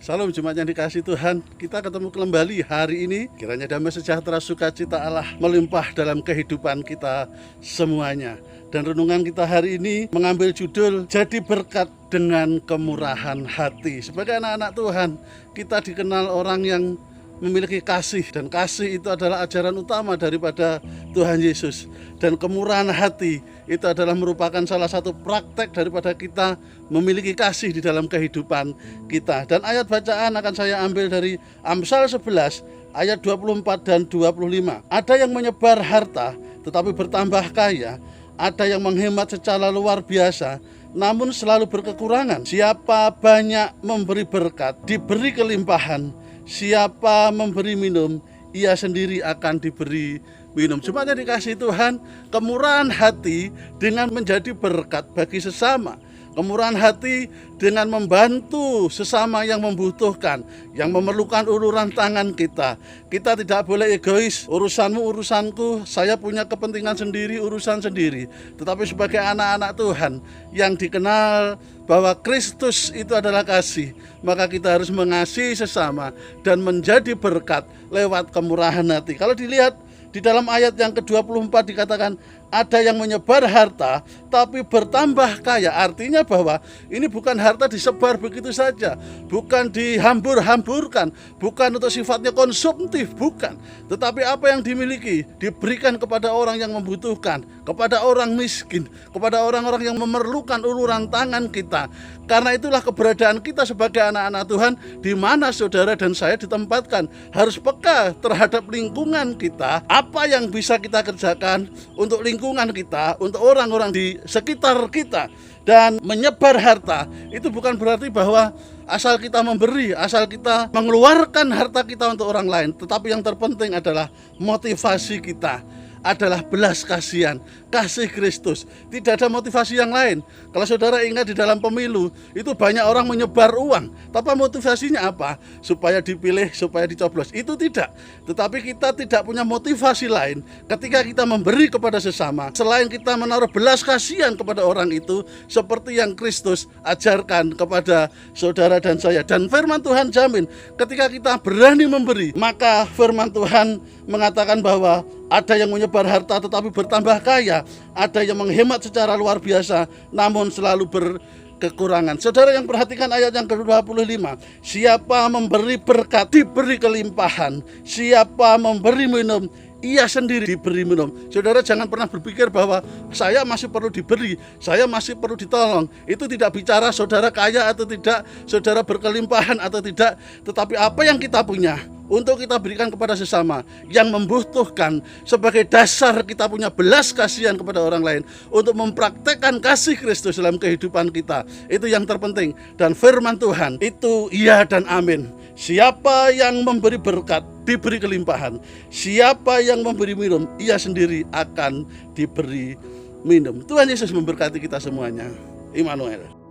Salam Jemaat yang dikasihi Tuhan, kita ketemu kembali hari ini. Kiranya damai sejahtera sukacita Allah melimpah dalam kehidupan kita semuanya. Dan renungan kita hari ini mengambil judul Jadi Berkat dengan Kemurahan Hati. Sebagai anak-anak Tuhan, kita dikenal orang yang memiliki kasih, dan kasih itu adalah ajaran utama daripada Tuhan Yesus. Dan kemurahan hati itu adalah merupakan salah satu praktek daripada kita memiliki kasih di dalam kehidupan kita. Dan ayat bacaan akan saya ambil dari Amsal 11 ayat 24 dan 25. Ada yang menyebar harta tetapi bertambah kaya, ada yang menghemat secara luar biasa namun selalu berkekurangan. Siapa banyak memberi berkat, diberi kelimpahan. Siapa memberi minum, ia sendiri akan diberi minum. Jemaat yang dikasihi Tuhan, kemurahan hati dengan menjadi berkat bagi sesama. Kemurahan hati dengan membantu sesama yang membutuhkan, yang memerlukan uluran tangan kita. Kita tidak boleh egois, urusanmu urusanku, saya punya kepentingan sendiri, urusan sendiri. Tetapi sebagai anak-anak Tuhan yang dikenal bahwa Kristus itu adalah kasih, maka kita harus mengasihi sesama dan menjadi berkat lewat kemurahan hati. Kalau dilihat di dalam ayat yang ke-24 dikatakan ada yang menyebar harta tapi bertambah kaya. Artinya bahwa ini bukan harta disebar begitu saja, bukan dihambur-hamburkan, bukan untuk sifatnya konsumtif, bukan. Tetapi apa yang dimiliki diberikan kepada orang yang membutuhkan, kepada orang miskin, kepada orang-orang yang memerlukan uluran tangan kita. Karena itulah keberadaan kita sebagai anak-anak Tuhan, di mana saudara dan saya ditempatkan, harus peka terhadap lingkungan kita. Apa yang bisa kita kerjakan untuk lingkungan kita, untuk orang-orang di sekitar kita. Dan menyebar harta itu bukan berarti bahwa asal kita memberi, asal kita mengeluarkan harta kita untuk orang lain. Tetapi yang terpenting adalah motivasi kita adalah belas kasihan, kasih Kristus. Tidak ada motivasi yang lain. Kalau saudara ingat di dalam pemilu, itu banyak orang menyebar uang. Tapi motivasinya apa? Supaya dipilih, supaya dicoblos. Itu tidak. Tetapi kita tidak punya motivasi lain ketika kita memberi kepada sesama. Selain kita menaruh belas kasihan kepada orang itu, seperti yang Kristus ajarkan kepada saudara dan saya. Dan firman Tuhan jamin, ketika kita berani memberi, maka firman Tuhan mengatakan bahwa ada yang menyebar harta tetapi bertambah kaya, ada yang menghemat secara luar biasa namun selalu berkekurangan. Saudara yang perhatikan ayat yang ke-25, siapa memberi berkat diberi kelimpahan, siapa memberi minum ia sendiri diberi minum. Saudara jangan pernah berpikir bahwa saya masih perlu diberi, saya masih perlu ditolong. Itu tidak bicara saudara kaya atau tidak, saudara berkelimpahan atau tidak. Tetapi apa yang kita punya untuk kita berikan kepada sesama yang membutuhkan, sebagai dasar kita punya belas kasihan kepada orang lain untuk mempraktekkan kasih Kristus dalam kehidupan kita. Itu yang terpenting. Dan firman Tuhan itu iya dan amin. Siapa yang memberi berkat diberi kelimpahan, siapa yang memberi minum ia sendiri akan diberi minum. Tuhan Yesus memberkati kita semuanya. Immanuel.